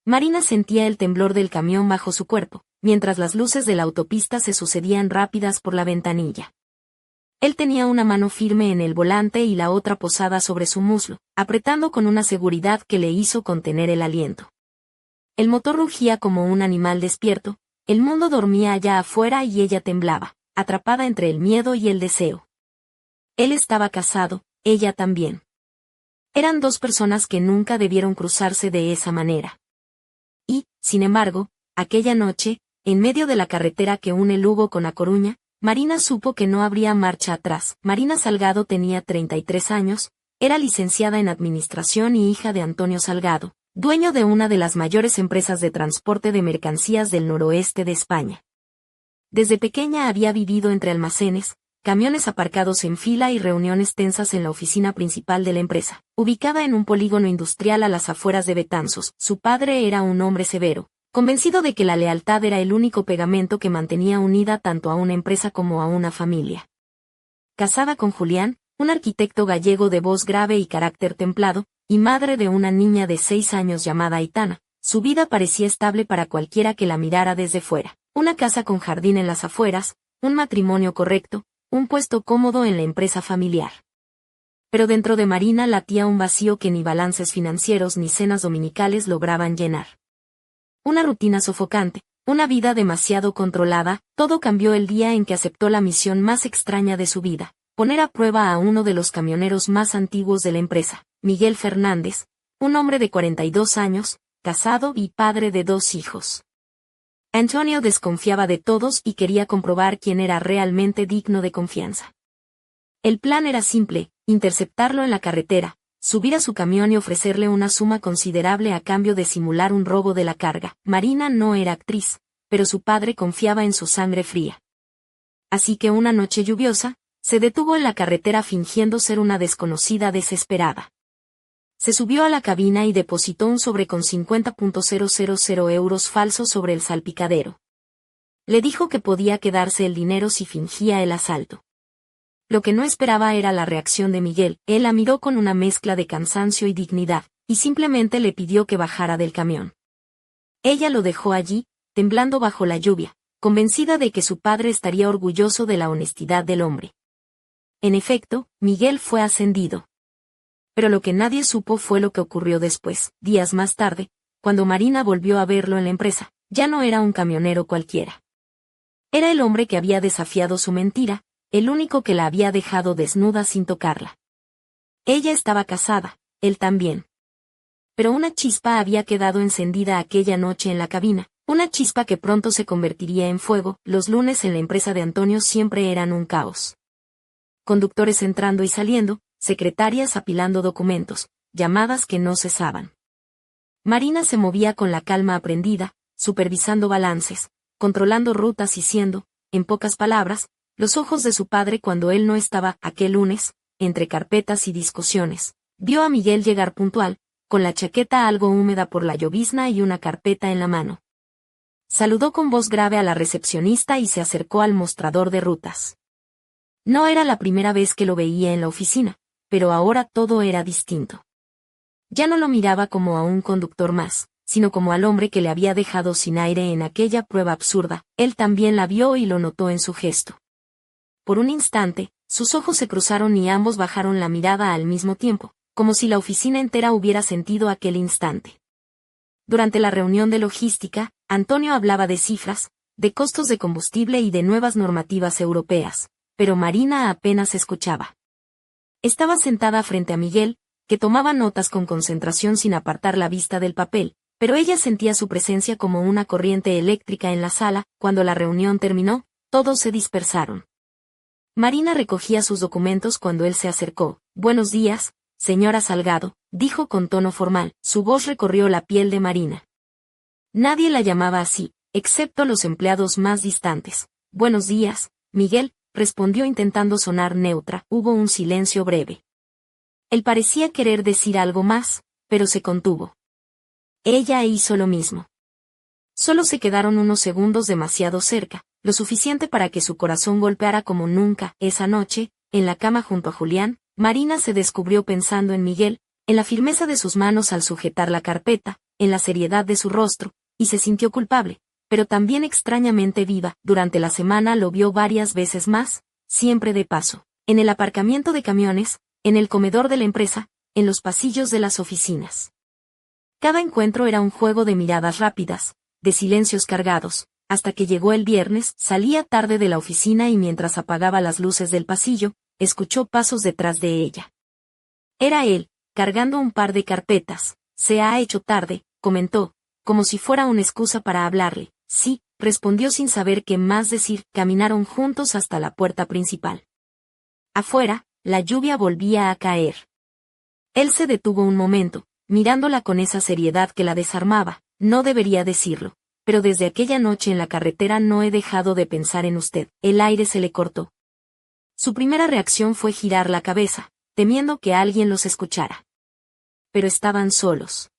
Marina sentía el temblor del camión bajo su cuerpo, mientras las luces de la autopista se sucedían rápidas por la ventanilla. Él tenía una mano firme en el volante y la otra posada sobre su muslo, apretando con una seguridad que le hizo contener el aliento. El motor rugía como un animal despierto, el mundo dormía allá afuera y ella temblaba, atrapada entre el miedo y el deseo. Él estaba casado, ella también. Eran dos personas que nunca debieron cruzarse de esa manera. Y, sin embargo, aquella noche, en medio de la carretera que une Lugo con A Coruña, Marina supo que no habría marcha atrás. Marina Salgado tenía 33 años, era licenciada en Administración y hija de Antonio Salgado, dueño de una de las mayores empresas de transporte de mercancías del noroeste de España. Desde pequeña había vivido entre almacenes, camiones aparcados en fila y reuniones tensas en la oficina principal de la empresa, ubicada en un polígono industrial a las afueras de Betanzos. Su padre era un hombre severo, convencido de que la lealtad era el único pegamento que mantenía unida tanto a una empresa como a una familia. Casada con Julián, un arquitecto gallego de voz grave y carácter templado, y madre de una niña de 6 años llamada Aitana, su vida parecía estable para cualquiera que la mirara desde fuera. Una casa con jardín en las afueras, un matrimonio correcto, un puesto cómodo en la empresa familiar. Pero dentro de Marina latía un vacío que ni balances financieros ni cenas dominicales lograban llenar. Una rutina sofocante, una vida demasiado controlada. Todo cambió el día en que aceptó la misión más extraña de su vida, poner a prueba a uno de los camioneros más antiguos de la empresa, Miguel Fernández, un hombre de 42 años, casado y padre de 2 hijos. Antonio desconfiaba de todos y quería comprobar quién era realmente digno de confianza. El plan era simple: interceptarlo en la carretera, subir a su camión y ofrecerle una suma considerable a cambio de simular un robo de la carga. Marina no era actriz, pero su padre confiaba en su sangre fría. Así que una noche lluviosa, se detuvo en la carretera fingiendo ser una desconocida desesperada. Se subió a la cabina y depositó un sobre con 50.000 euros falsos sobre el salpicadero. Le dijo que podía quedarse el dinero si fingía el asalto. Lo que no esperaba era la reacción de Miguel. Él la miró con una mezcla de cansancio y dignidad, y simplemente le pidió que bajara del camión. Ella lo dejó allí, temblando bajo la lluvia, convencida de que su padre estaría orgulloso de la honestidad del hombre. En efecto, Miguel fue ascendido. Pero lo que nadie supo fue lo que ocurrió después. Días más tarde, cuando Marina volvió a verlo en la empresa, ya no era un camionero cualquiera. Era el hombre que había desafiado su mentira, el único que la había dejado desnuda sin tocarla. Ella estaba casada, él también. Pero una chispa había quedado encendida aquella noche en la cabina, una chispa que pronto se convertiría en fuego. Los lunes en la empresa de Antonio siempre eran un caos. Conductores entrando y saliendo, secretarias apilando documentos, llamadas que no cesaban. Marina se movía con la calma aprendida, supervisando balances, controlando rutas y siendo, en pocas palabras, los ojos de su padre cuando él no estaba. Aquel lunes, entre carpetas y discusiones, vio a Miguel llegar puntual, con la chaqueta algo húmeda por la llovizna y una carpeta en la mano. Saludó con voz grave a la recepcionista y se acercó al mostrador de rutas. No era la primera vez que lo veía en la oficina, pero ahora todo era distinto. Ya no lo miraba como a un conductor más, sino como al hombre que le había dejado sin aire en aquella prueba absurda. Él también la vio y lo notó en su gesto. Por un instante, sus ojos se cruzaron y ambos bajaron la mirada al mismo tiempo, como si la oficina entera hubiera sentido aquel instante. Durante la reunión de logística, Antonio hablaba de cifras, de costos de combustible y de nuevas normativas europeas, pero Marina apenas escuchaba. Estaba sentada frente a Miguel, que tomaba notas con concentración sin apartar la vista del papel, pero ella sentía su presencia como una corriente eléctrica en la sala. Cuando la reunión terminó, todos se dispersaron. Marina recogía sus documentos cuando él se acercó. «Buenos días, señora Salgado», dijo con tono formal. Su voz recorrió la piel de Marina. Nadie la llamaba así, excepto los empleados más distantes. «Buenos días, Miguel», respondió intentando sonar neutra. Hubo un silencio breve. Él parecía querer decir algo más, pero se contuvo. Ella hizo lo mismo. Solo se quedaron unos segundos demasiado cerca, lo suficiente para que su corazón golpeara como nunca. Esa noche, en la cama junto a Julián, Marina se descubrió pensando en Miguel, en la firmeza de sus manos al sujetar la carpeta, en la seriedad de su rostro, y se sintió culpable, pero también extrañamente viva. Durante la semana lo vio varias veces más, siempre de paso, en el aparcamiento de camiones, en el comedor de la empresa, en los pasillos de las oficinas. Cada encuentro era un juego de miradas rápidas, de silencios cargados, hasta que llegó el viernes. Salía tarde de la oficina y mientras apagaba las luces del pasillo, escuchó pasos detrás de ella. Era él, cargando un par de carpetas. Se ha hecho tarde, comentó, como si fuera una excusa para hablarle. Sí, respondió sin saber qué más decir. Caminaron juntos hasta la puerta principal. Afuera, la lluvia volvía a caer. Él se detuvo un momento, mirándola con esa seriedad que la desarmaba. No debería decirlo, pero desde aquella noche en la carretera no he dejado de pensar en usted. El aire se le cortó. Su primera reacción fue girar la cabeza, temiendo que alguien los escuchara. Pero estaban solos.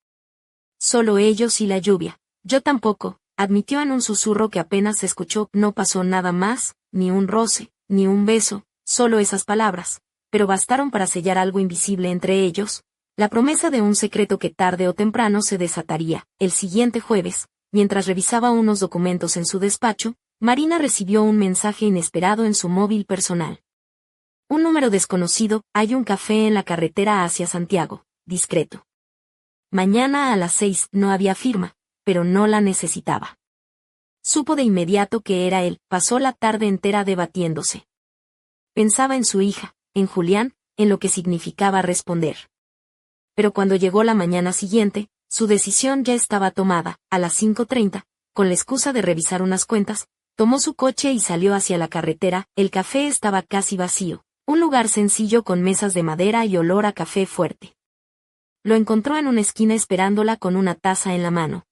Solo ellos y la lluvia. Yo tampoco, admitió en un susurro que apenas se escuchó. No pasó nada más, ni un roce, ni un beso, solo esas palabras, pero bastaron para sellar algo invisible entre ellos, la promesa de un secreto que tarde o temprano se desataría. El siguiente jueves, mientras revisaba unos documentos en su despacho, Marina recibió un mensaje inesperado en su móvil personal. Un número desconocido: hay un café en la carretera hacia Santiago, discreto. Mañana a las 6. No había firma, pero no la necesitaba. Supo de inmediato que era él. Pasó la tarde entera debatiéndose. Pensaba en su hija, en Julián, en lo que significaba responder. Pero cuando llegó la mañana siguiente, su decisión ya estaba tomada. A las 5:30, con la excusa de revisar unas cuentas, tomó su coche y salió hacia la carretera. El café estaba casi vacío, un lugar sencillo con mesas de madera y olor a café fuerte. Lo encontró en una esquina esperándola con una taza en la mano.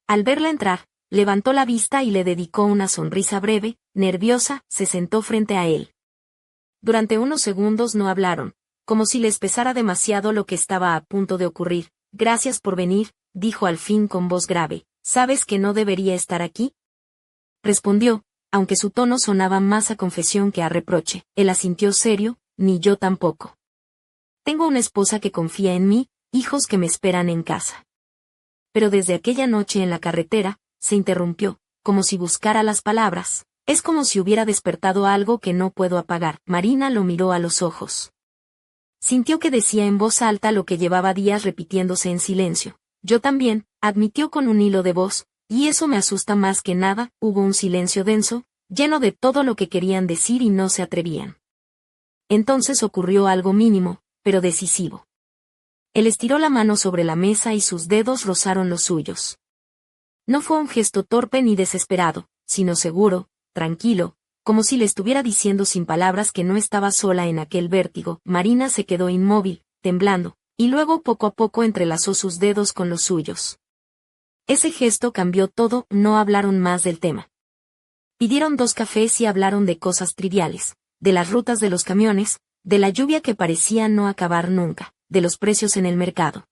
Al verla entrar, levantó la vista y le dedicó una sonrisa breve, nerviosa. Se sentó frente a él. Durante unos segundos no hablaron, como si les pesara demasiado lo que estaba a punto de ocurrir. Gracias por venir, dijo al fin con voz grave. ¿Sabes que no debería estar aquí? Respondió, aunque su tono sonaba más a confesión que a reproche. Él asintió serio. Ni yo tampoco. Tengo una esposa que confía en mí, hijos que me esperan en casa. Pero desde aquella noche en la carretera, se interrumpió, como si buscara las palabras. Es como si hubiera despertado algo que no puedo apagar. Marina lo miró a los ojos. Sintió que decía en voz alta lo que llevaba días repitiéndose en silencio. Yo también, admitió con un hilo de voz, y eso me asusta más que nada. Hubo un silencio denso, lleno de todo lo que querían decir y no se atrevían. Entonces ocurrió algo mínimo, pero decisivo. Él estiró la mano sobre la mesa y sus dedos rozaron los suyos. No fue un gesto torpe ni desesperado, sino seguro, tranquilo, como si le estuviera diciendo sin palabras que no estaba sola en aquel vértigo. Marina se quedó inmóvil, temblando, y luego poco a poco entrelazó sus dedos con los suyos. Ese gesto cambió todo. No hablaron más del tema. Pidieron 2 cafés y hablaron de cosas triviales, de las rutas de los camiones, de la lluvia que parecía no acabar nunca, de los precios en el mercado.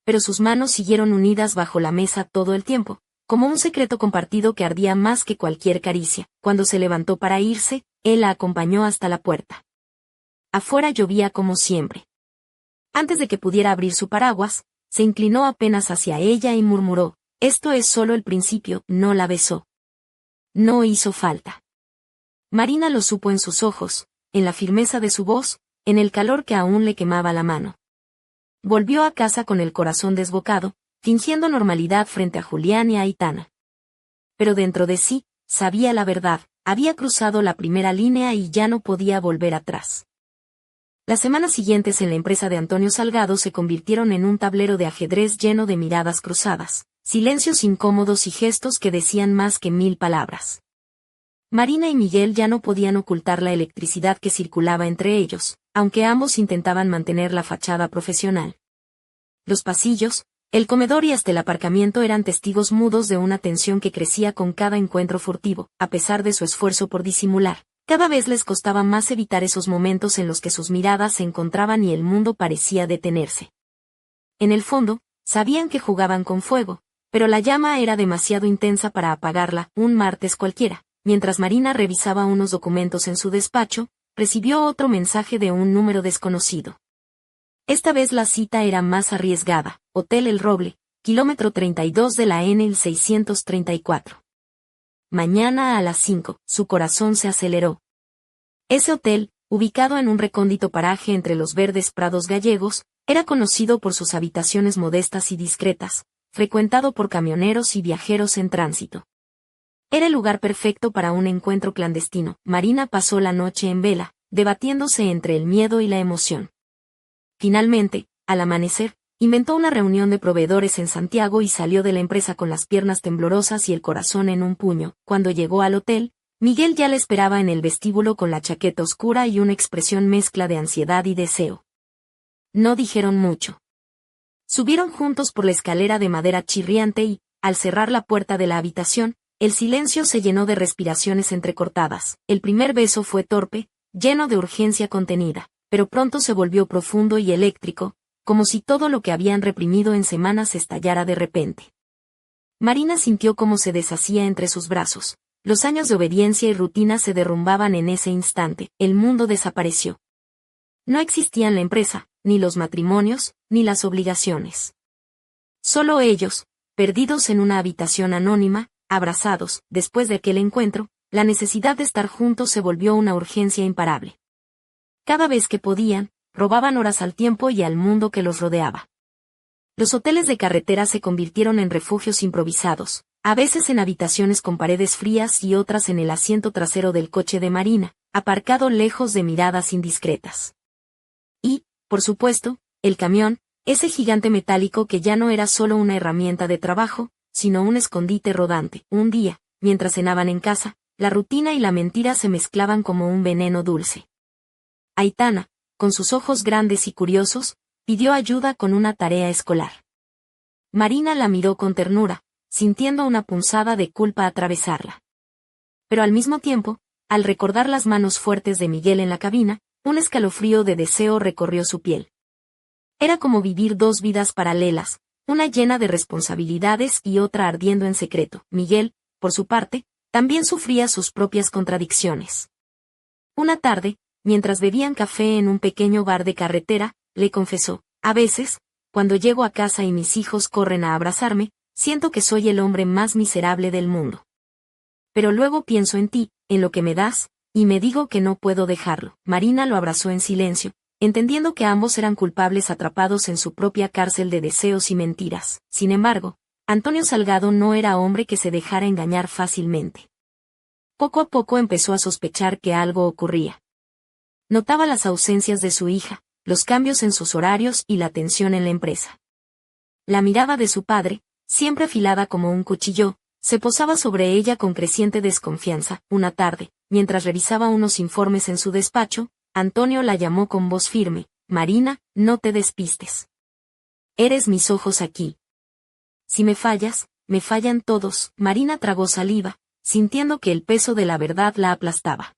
Pero sus manos siguieron unidas bajo la mesa todo el tiempo, como un secreto compartido que ardía más que cualquier caricia. Cuando se levantó para irse, él la acompañó hasta la puerta. Afuera llovía como siempre. Antes de que pudiera abrir su paraguas, se inclinó apenas hacia ella y murmuró: esto es solo el principio. No la besó. No hizo falta. Marina lo supo en sus ojos, en la firmeza de su voz, en el calor que aún le quemaba la mano. Volvió a casa con el corazón desbocado, fingiendo normalidad frente a Julián y a Aitana. Pero dentro de sí, sabía la verdad. Había cruzado la primera línea y ya no podía volver atrás. Las semanas siguientes en la empresa de Antonio Salgado se convirtieron en un tablero de ajedrez lleno de miradas cruzadas, silencios incómodos y gestos que decían más que 1000 palabras. Marina y Miguel ya no podían ocultar la electricidad que circulaba entre ellos, aunque ambos intentaban mantener la fachada profesional. Los pasillos, el comedor y hasta el aparcamiento eran testigos mudos de una tensión que crecía con cada encuentro furtivo. A pesar de su esfuerzo por disimular, cada vez les costaba más evitar esos momentos en los que sus miradas se encontraban y el mundo parecía detenerse. En el fondo, sabían que jugaban con fuego, pero la llama era demasiado intensa para apagarla. Un martes cualquiera, mientras Marina revisaba unos documentos en su despacho, recibió otro mensaje de un número desconocido. Esta vez la cita era más arriesgada: Hotel El Roble, kilómetro 32 de la N 634. Mañana a las 5, su corazón se aceleró. Ese hotel, ubicado en un recóndito paraje entre los verdes prados gallegos, era conocido por sus habitaciones modestas y discretas, frecuentado por camioneros y viajeros en tránsito. Era el lugar perfecto para un encuentro clandestino. Marina pasó la noche en vela, debatiéndose entre el miedo y la emoción. Finalmente, al amanecer, inventó una reunión de proveedores en Santiago y salió de la empresa con las piernas temblorosas y el corazón en un puño. Cuando llegó al hotel, Miguel ya le esperaba en el vestíbulo con la chaqueta oscura y una expresión mezcla de ansiedad y deseo. No dijeron mucho. Subieron juntos por la escalera de madera chirriante y, al cerrar la puerta de la habitación, el silencio se llenó de respiraciones entrecortadas. El primer beso fue torpe, lleno de urgencia contenida, pero pronto se volvió profundo y eléctrico, como si todo lo que habían reprimido en semanas estallara de repente. Marina sintió cómo se deshacía entre sus brazos. Los años de obediencia y rutina se derrumbaban en ese instante. El mundo desapareció. No existían la empresa, ni los matrimonios, ni las obligaciones. Solo ellos, perdidos en una habitación anónima, abrazados. Después de aquel encuentro, la necesidad de estar juntos se volvió una urgencia imparable. Cada vez que podían, robaban horas al tiempo y al mundo que los rodeaba. Los hoteles de carretera se convirtieron en refugios improvisados, a veces en habitaciones con paredes frías y otras en el asiento trasero del coche de Marina, aparcado lejos de miradas indiscretas. Y, por supuesto, el camión, ese gigante metálico que ya no era solo una herramienta de trabajo, sino un escondite rodante. Un día, mientras cenaban en casa, la rutina y la mentira se mezclaban como un veneno dulce. Aitana, con sus ojos grandes y curiosos, pidió ayuda con una tarea escolar. Marina la miró con ternura, sintiendo una punzada de culpa atravesarla. Pero al mismo tiempo, al recordar las manos fuertes de Miguel en la cabina, un escalofrío de deseo recorrió su piel. Era como vivir dos vidas paralelas, una llena de responsabilidades y otra ardiendo en secreto. Miguel, por su parte, también sufría sus propias contradicciones. Una tarde, mientras bebían café en un pequeño bar de carretera, le confesó: a veces, cuando llego a casa y mis hijos corren a abrazarme, siento que soy el hombre más miserable del mundo. Pero luego pienso en ti, en lo que me das, y me digo que no puedo dejarlo. Marina lo abrazó en silencio, entendiendo que ambos eran culpables atrapados en su propia cárcel de deseos y mentiras. Sin embargo, Antonio Salgado no era hombre que se dejara engañar fácilmente. Poco a poco empezó a sospechar que algo ocurría. Notaba las ausencias de su hija, los cambios en sus horarios y la tensión en la empresa. La mirada de su padre, siempre afilada como un cuchillo, se posaba sobre ella con creciente desconfianza. Una tarde, mientras revisaba unos informes en su despacho, Antonio la llamó con voz firme: Marina, no te despistes. Eres mis ojos aquí. Si me fallas, me fallan todos. Marina tragó saliva, sintiendo que el peso de la verdad la aplastaba.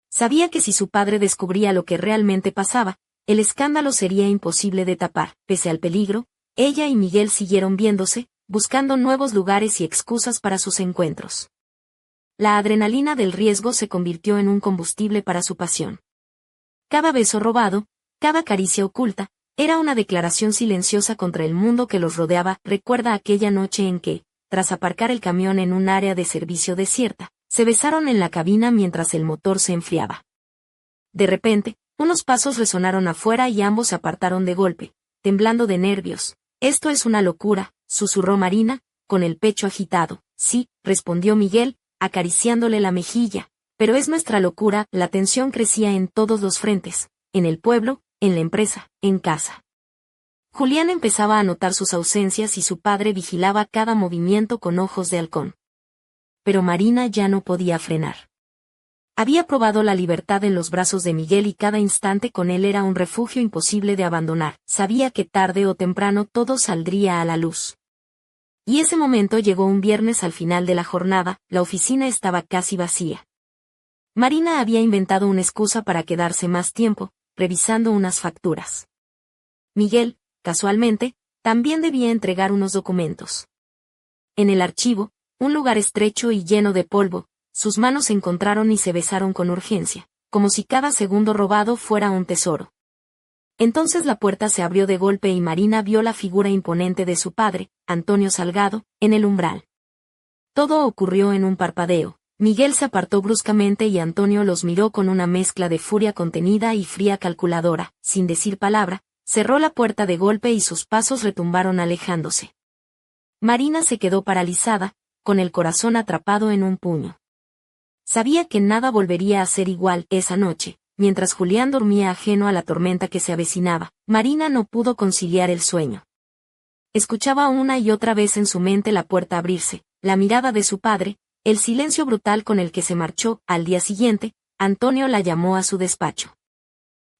Sabía que si su padre descubría lo que realmente pasaba, el escándalo sería imposible de tapar. Pese al peligro, ella y Miguel siguieron viéndose, buscando nuevos lugares y excusas para sus encuentros. La adrenalina del riesgo se convirtió en un combustible para su pasión. Cada beso robado, cada caricia oculta, era una declaración silenciosa contra el mundo que los rodeaba. Recuerda aquella noche en que, tras aparcar el camión en un área de servicio desierta, se besaron en la cabina mientras el motor se enfriaba. De repente, unos pasos resonaron afuera y ambos se apartaron de golpe, temblando de nervios. Esto es una locura, susurró Marina, con el pecho agitado. Sí, respondió Miguel, acariciándole la mejilla, pero es nuestra locura. La tensión crecía en todos los frentes, en el pueblo, en la empresa, en casa. Julián empezaba a notar sus ausencias y su padre vigilaba cada movimiento con ojos de halcón. Pero Marina ya no podía frenar. Había probado la libertad en los brazos de Miguel y cada instante con él era un refugio imposible de abandonar. Sabía que tarde o temprano todo saldría a la luz. Y ese momento llegó un viernes al final de la jornada. La oficina estaba casi vacía. Marina había inventado una excusa para quedarse más tiempo, revisando unas facturas. Miguel, casualmente, también debía entregar unos documentos. En el archivo, un lugar estrecho y lleno de polvo, sus manos se encontraron y se besaron con urgencia, como si cada segundo robado fuera un tesoro. Entonces la puerta se abrió de golpe y Marina vio la figura imponente de su padre, Antonio Salgado, en el umbral. Todo ocurrió en un parpadeo. Miguel se apartó bruscamente y Antonio los miró con una mezcla de furia contenida y fría calculadora. Sin decir palabra, cerró la puerta de golpe y sus pasos retumbaron alejándose. Marina se quedó paralizada, con el corazón atrapado en un puño. Sabía que nada volvería a ser igual esa noche. Mientras Julián dormía ajeno a la tormenta que se avecinaba, Marina no pudo conciliar el sueño. Escuchaba una y otra vez en su mente la puerta abrirse, la mirada de su padre, el silencio brutal con el que se marchó. Al día siguiente, Antonio la llamó a su despacho.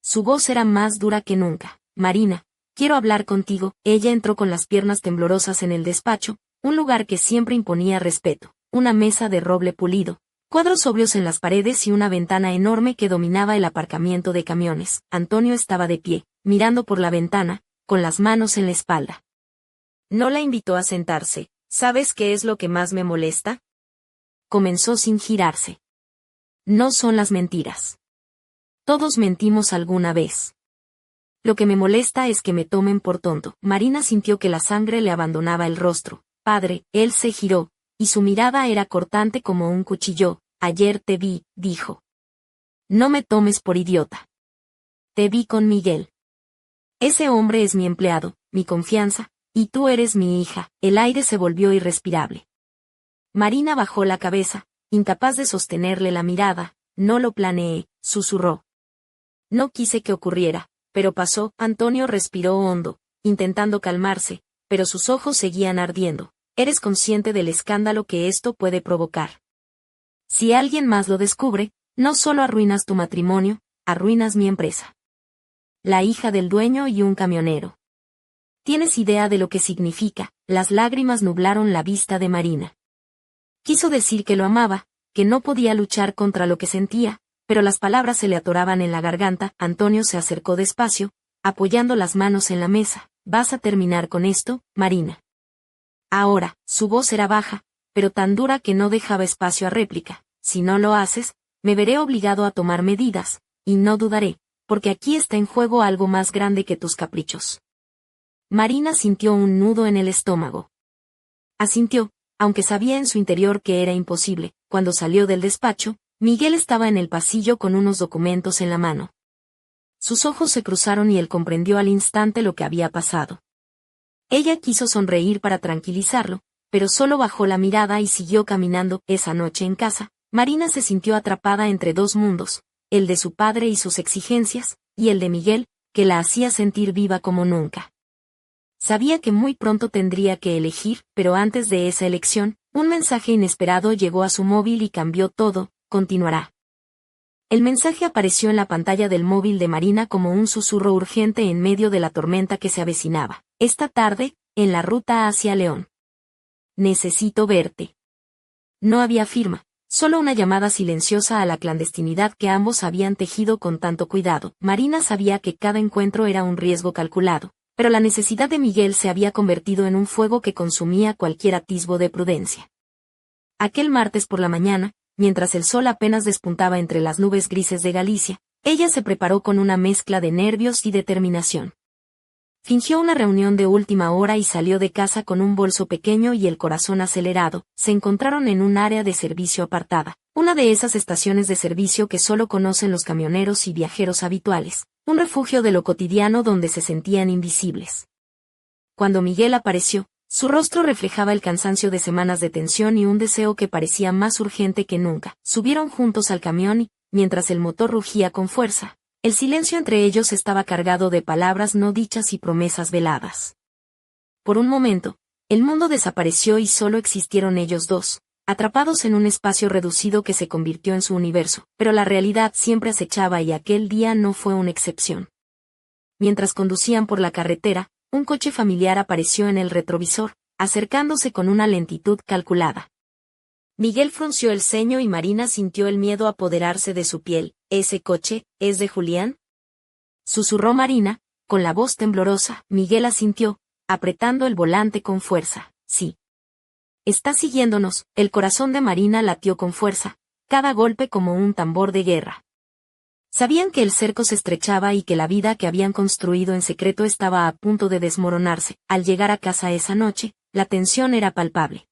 Su voz era más dura que nunca. Marina, quiero hablar contigo. Ella entró con las piernas temblorosas en el despacho, un lugar que siempre imponía respeto, una mesa de roble pulido, cuadros sobrios en las paredes y una ventana enorme que dominaba el aparcamiento de camiones. Antonio estaba de pie, mirando por la ventana, con las manos en la espalda. No la invitó a sentarse. ¿Sabes qué es lo que más me molesta? Comenzó sin girarse. No son las mentiras. Todos mentimos alguna vez. Lo que me molesta es que me tomen por tonto. Marina sintió que la sangre le abandonaba el rostro. Padre, él se giró, y su mirada era cortante como un cuchillo. Ayer te vi, dijo. No me tomes por idiota. Te vi con Miguel. Ese hombre es mi empleado, mi confianza, y tú eres mi hija. El aire se volvió irrespirable. Marina bajó la cabeza, incapaz de sostenerle la mirada. No lo planeé, susurró. No quise que ocurriera, pero pasó. Antonio respiró hondo, intentando calmarse, pero sus ojos seguían ardiendo. Eres consciente del escándalo que esto puede provocar. Si alguien más lo descubre, no solo arruinas tu matrimonio, arruinas mi empresa. La hija del dueño y un camionero. ¿Tienes idea de lo que significa? Las lágrimas nublaron la vista de Marina. Quiso decir que lo amaba, que no podía luchar contra lo que sentía, pero las palabras se le atoraban en la garganta. Antonio se acercó despacio, apoyando las manos en la mesa. ¿Vas a terminar con esto, Marina? Ahora, su voz era baja, pero tan dura que no dejaba espacio a réplica. Si no lo haces, me veré obligado a tomar medidas, y no dudaré, porque aquí está en juego algo más grande que tus caprichos. Marina sintió un nudo en el estómago. Asintió, aunque sabía en su interior que era imposible. Cuando salió del despacho, Miguel estaba en el pasillo con unos documentos en la mano. Sus ojos se cruzaron y él comprendió al instante lo que había pasado. Ella quiso sonreír para tranquilizarlo, pero solo bajó la mirada y siguió caminando. Esa noche en casa, Marina se sintió atrapada entre dos mundos, el de su padre y sus exigencias, y el de Miguel, que la hacía sentir viva como nunca. Sabía que muy pronto tendría que elegir, pero antes de esa elección, un mensaje inesperado llegó a su móvil y cambió todo. Continuará. El mensaje apareció en la pantalla del móvil de Marina como un susurro urgente en medio de la tormenta que se avecinaba. Esta tarde, en la ruta hacia León. Necesito verte. No había firma, solo una llamada silenciosa a la clandestinidad que ambos habían tejido con tanto cuidado. Marina sabía que cada encuentro era un riesgo calculado, pero la necesidad de Miguel se había convertido en un fuego que consumía cualquier atisbo de prudencia. Aquel martes por la mañana, mientras el sol apenas despuntaba entre las nubes grises de Galicia, ella se preparó con una mezcla de nervios y determinación. Fingió una reunión de última hora y salió de casa con un bolso pequeño y el corazón acelerado. Se encontraron en un área de servicio apartada, una de esas estaciones de servicio que solo conocen los camioneros y viajeros habituales, un refugio de lo cotidiano donde se sentían invisibles. Cuando Miguel apareció, su rostro reflejaba el cansancio de semanas de tensión y un deseo que parecía más urgente que nunca. Subieron juntos al camión y, mientras el motor rugía con fuerza, el silencio entre ellos estaba cargado de palabras no dichas y promesas veladas. Por un momento, el mundo desapareció y solo existieron ellos dos, atrapados en un espacio reducido que se convirtió en su universo, pero la realidad siempre acechaba y aquel día no fue una excepción. Mientras conducían por la carretera, un coche familiar apareció en el retrovisor, acercándose con una lentitud calculada. Miguel frunció el ceño y Marina sintió el miedo apoderarse de su piel. ¿Ese coche es de Julián?, susurró Marina, con la voz temblorosa. Miguel asintió, apretando el volante con fuerza. Sí. Está siguiéndonos. El corazón de Marina latió con fuerza, cada golpe como un tambor de guerra. Sabían que el cerco se estrechaba y que la vida que habían construido en secreto estaba a punto de desmoronarse. Al llegar a casa esa noche, la tensión era palpable.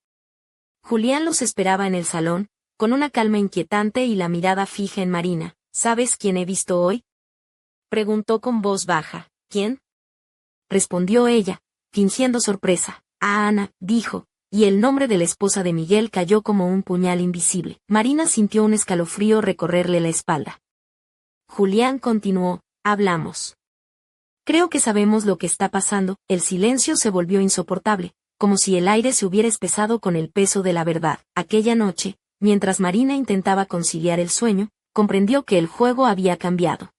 Julián los esperaba en el salón, con una calma inquietante y la mirada fija en Marina. ¿Sabes quién he visto hoy?, preguntó con voz baja. ¿Quién?, respondió ella, fingiendo sorpresa. A Ana, dijo, y el nombre de la esposa de Miguel cayó como un puñal invisible. Marina sintió un escalofrío recorrerle la espalda. Julián continuó, hablamos. Creo que sabemos lo que está pasando. El silencio se volvió insoportable, como si el aire se hubiera espesado con el peso de la verdad. Aquella noche, mientras Marina intentaba conciliar el sueño, comprendió que el juego había cambiado.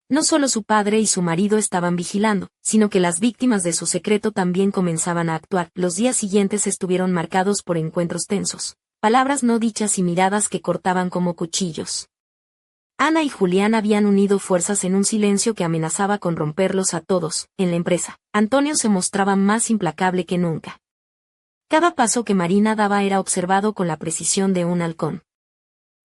No solo su padre y su marido estaban vigilando, sino que las víctimas de su secreto también comenzaban a actuar. Los días siguientes estuvieron marcados por encuentros tensos, palabras no dichas y miradas que cortaban como cuchillos. Ana y Julián habían unido fuerzas en un silencio que amenazaba con romperlos a todos. En la empresa, Antonio se mostraba más implacable que nunca. Cada paso que Marina daba era observado con la precisión de un halcón.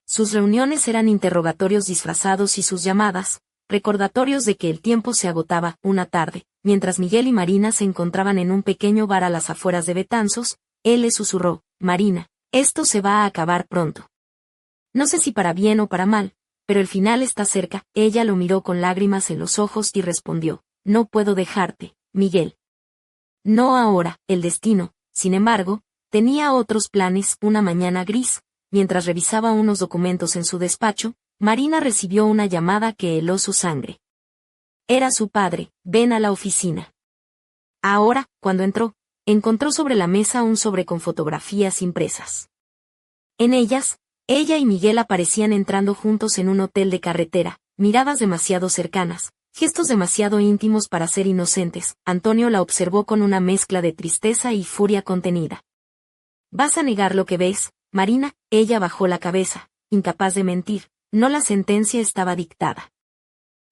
Sus reuniones eran interrogatorios disfrazados y sus llamadas, recordatorios de que el tiempo se agotaba. Una tarde, mientras Miguel y Marina se encontraban en un pequeño bar a las afueras de Betanzos, él le susurró, Marina, esto se va a acabar pronto. No sé si para bien o para mal, pero el final está cerca. Ella lo miró con lágrimas en los ojos y respondió, no puedo dejarte, Miguel. No ahora. El destino, sin embargo, tenía otros planes. Una mañana gris, mientras revisaba unos documentos en su despacho, Marina recibió una llamada que heló su sangre. Era su padre. Ven a la oficina. Ahora, cuando entró, encontró sobre la mesa un sobre con fotografías impresas. En ellas, ella y Miguel aparecían entrando juntos en un hotel de carretera, miradas demasiado cercanas, gestos demasiado íntimos para ser inocentes. Antonio la observó con una mezcla de tristeza y furia contenida. ¿Vas a negar lo que ves, Marina? Ella bajó la cabeza, incapaz de mentir. No, la sentencia estaba dictada.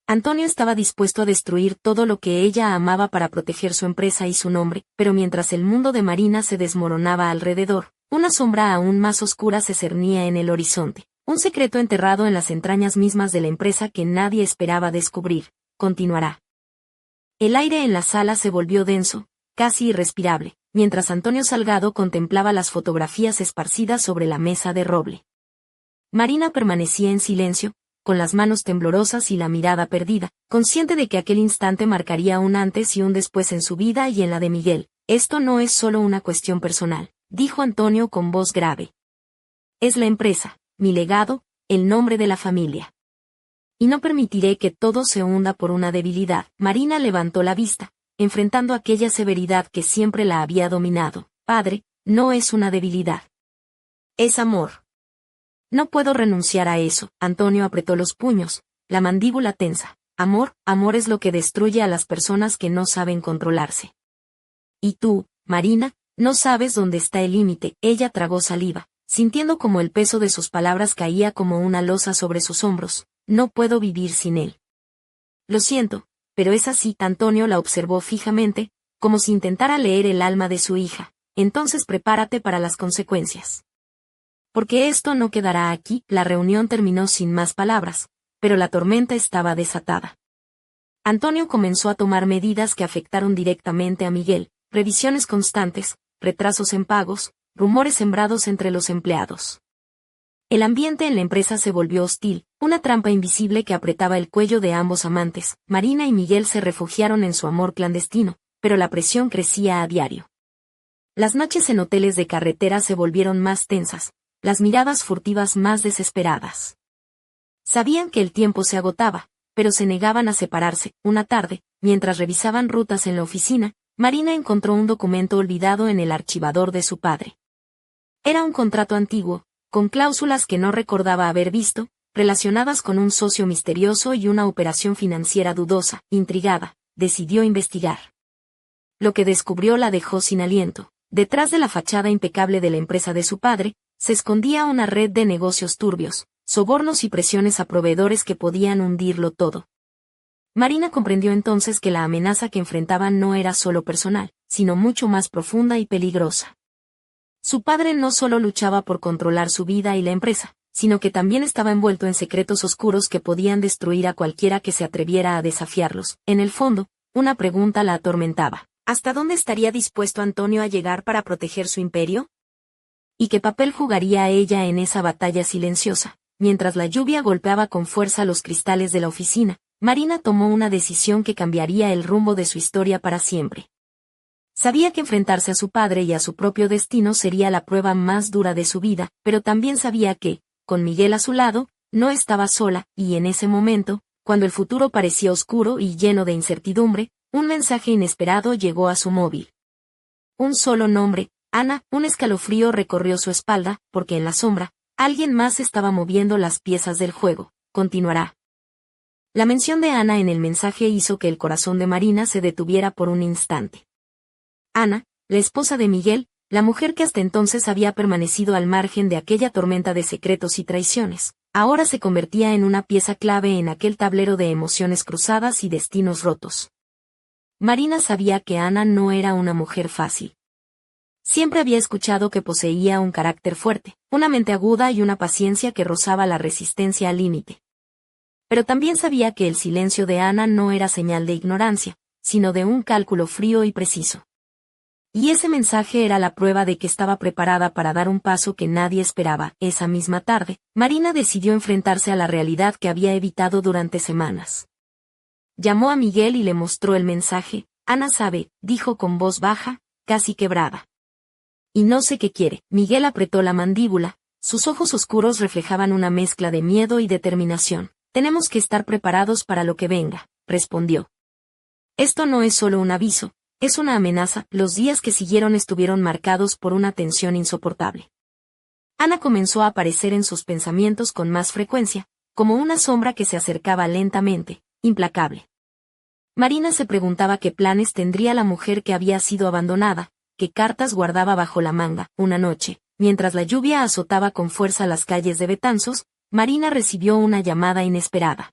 Antonio estaba dispuesto a destruir todo lo que ella amaba para proteger su empresa y su nombre, pero mientras el mundo de Marina se desmoronaba alrededor, una sombra aún más oscura se cernía en el horizonte, un secreto enterrado en las entrañas mismas de la empresa que nadie esperaba descubrir. Continuará. El aire en la sala se volvió denso, casi irrespirable, mientras Antonio Salgado contemplaba las fotografías esparcidas sobre la mesa de roble. Marina permanecía en silencio, con las manos temblorosas y la mirada perdida, consciente de que aquel instante marcaría un antes y un después en su vida y en la de Miguel. Esto no es solo una cuestión personal, dijo Antonio con voz grave. Es la empresa, mi legado, el nombre de la familia. Y no permitiré que todo se hunda por una debilidad. Marina levantó la vista, enfrentando aquella severidad que siempre la había dominado. Padre, no es una debilidad. Es amor. No puedo renunciar a eso. Antonio apretó los puños, la mandíbula tensa. Amor es lo que destruye a las personas que no saben controlarse. Y tú, Marina, no sabes dónde está el límite. Ella tragó saliva, sintiendo como el peso de sus palabras caía como una losa sobre sus hombros. No puedo vivir sin él. Lo siento, pero es así. Antonio la observó fijamente, como si intentara leer el alma de su hija. Entonces prepárate para las consecuencias. Porque esto no quedará aquí. La reunión terminó sin más palabras, pero la tormenta estaba desatada. Antonio comenzó a tomar medidas que afectaron directamente a Miguel, revisiones constantes, retrasos en pagos, rumores sembrados entre los empleados. El ambiente en la empresa se volvió hostil, una trampa invisible que apretaba el cuello de ambos amantes. Marina y Miguel se refugiaron en su amor clandestino, pero la presión crecía a diario. Las noches en hoteles de carretera se volvieron más tensas, las miradas furtivas más desesperadas. Sabían que el tiempo se agotaba, pero se negaban a separarse. Una tarde, mientras revisaban rutas en la oficina, Marina encontró un documento olvidado en el archivador de su padre. Era un contrato antiguo, con cláusulas que no recordaba haber visto, relacionadas con un socio misterioso y una operación financiera dudosa. Intrigada, decidió investigar. Lo que descubrió la dejó sin aliento. Detrás de la fachada impecable de la empresa de su padre, se escondía una red de negocios turbios, sobornos y presiones a proveedores que podían hundirlo todo. Marina comprendió entonces que la amenaza que enfrentaban no era solo personal, sino mucho más profunda y peligrosa. Su padre no solo luchaba por controlar su vida y la empresa, sino que también estaba envuelto en secretos oscuros que podían destruir a cualquiera que se atreviera a desafiarlos. En el fondo, una pregunta la atormentaba. ¿Hasta dónde estaría dispuesto Antonio a llegar para proteger su imperio? ¿Y qué papel jugaría ella en esa batalla silenciosa? Mientras la lluvia golpeaba con fuerza los cristales de la oficina, Marina tomó una decisión que cambiaría el rumbo de su historia para siempre. Sabía que enfrentarse a su padre y a su propio destino sería la prueba más dura de su vida, pero también sabía que, con Miguel a su lado, no estaba sola, y en ese momento, cuando el futuro parecía oscuro y lleno de incertidumbre, un mensaje inesperado llegó a su móvil. Un solo nombre, Ana. Un escalofrío recorrió su espalda, porque en la sombra, alguien más estaba moviendo las piezas del juego. Continuará. La mención de Ana en el mensaje hizo que el corazón de Marina se detuviera por un instante. Ana, la esposa de Miguel, la mujer que hasta entonces había permanecido al margen de aquella tormenta de secretos y traiciones, ahora se convertía en una pieza clave en aquel tablero de emociones cruzadas y destinos rotos. Marina sabía que Ana no era una mujer fácil. Siempre había escuchado que poseía un carácter fuerte, una mente aguda y una paciencia que rozaba la resistencia al límite. Pero también sabía que el silencio de Ana no era señal de ignorancia, sino de un cálculo frío y preciso. Y ese mensaje era la prueba de que estaba preparada para dar un paso que nadie esperaba. Esa misma tarde, Marina decidió enfrentarse a la realidad que había evitado durante semanas. Llamó a Miguel y le mostró el mensaje. Ana sabe, dijo con voz baja, casi quebrada. Y no sé qué quiere. Miguel apretó la mandíbula, sus ojos oscuros reflejaban una mezcla de miedo y determinación. Tenemos que estar preparados para lo que venga, respondió. Esto no es solo un aviso, es una amenaza. Los días que siguieron estuvieron marcados por una tensión insoportable. Ana comenzó a aparecer en sus pensamientos con más frecuencia, como una sombra que se acercaba lentamente, implacable. Marina se preguntaba qué planes tendría la mujer que había sido abandonada, qué cartas guardaba bajo la manga. Una noche, mientras la lluvia azotaba con fuerza las calles de Betanzos, Marina recibió una llamada inesperada.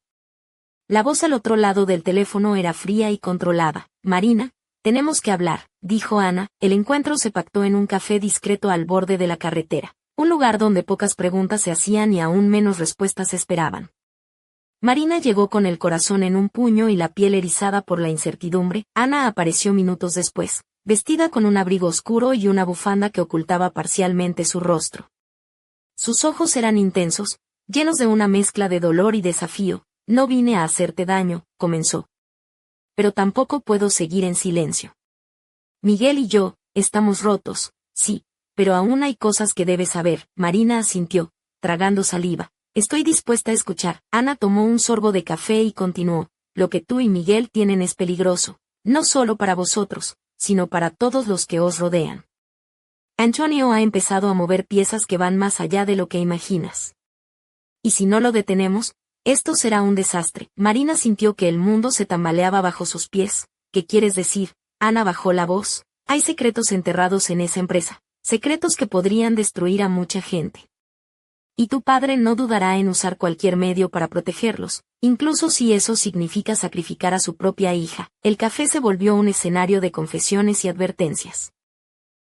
La voz al otro lado del teléfono era fría y controlada. Marina, tenemos que hablar, dijo Ana. El encuentro se pactó en un café discreto al borde de la carretera, un lugar donde pocas preguntas se hacían y aún menos respuestas se esperaban. Marina llegó con el corazón en un puño y la piel erizada por la incertidumbre. Ana apareció minutos después, vestida con un abrigo oscuro y una bufanda que ocultaba parcialmente su rostro. Sus ojos eran intensos, llenos de una mezcla de dolor y desafío. No vine a hacerte daño, comenzó. Pero tampoco puedo seguir en silencio. Miguel y yo, estamos rotos, sí, pero aún hay cosas que debes saber. Marina asintió, tragando saliva. Estoy dispuesta a escuchar. Ana tomó un sorbo de café y continuó. Lo que tú y Miguel tienen es peligroso, no solo para vosotros, sino para todos los que os rodean. Antonio ha empezado a mover piezas que van más allá de lo que imaginas. Y si no lo detenemos, esto será un desastre. Marina sintió que el mundo se tambaleaba bajo sus pies. ¿Qué quieres decir? Ana bajó la voz. Hay secretos enterrados en esa empresa, secretos que podrían destruir a mucha gente. Y tu padre no dudará en usar cualquier medio para protegerlos, incluso si eso significa sacrificar a su propia hija. El café se volvió un escenario de confesiones y advertencias.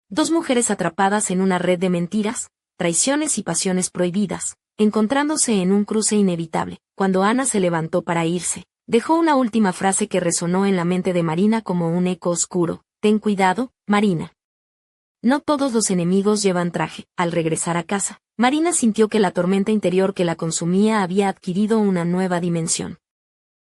Dos mujeres atrapadas en una red de mentiras, traiciones y pasiones prohibidas, encontrándose en un cruce inevitable. Cuando Ana se levantó para irse, dejó una última frase que resonó en la mente de Marina como un eco oscuro. Ten cuidado, Marina. No todos los enemigos llevan traje. Al regresar a casa, Marina sintió que la tormenta interior que la consumía había adquirido una nueva dimensión.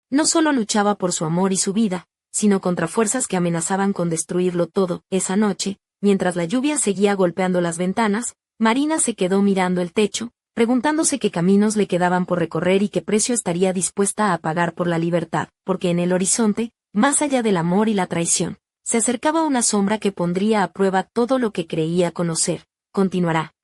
No solo luchaba por su amor y su vida, sino contra fuerzas que amenazaban con destruirlo todo. Esa noche, mientras la lluvia seguía golpeando las ventanas, Marina se quedó mirando el techo, preguntándose qué caminos le quedaban por recorrer y qué precio estaría dispuesta a pagar por la libertad, porque en el horizonte, más allá del amor y la traición, se acercaba una sombra que pondría a prueba todo lo que creía conocer. Continuará.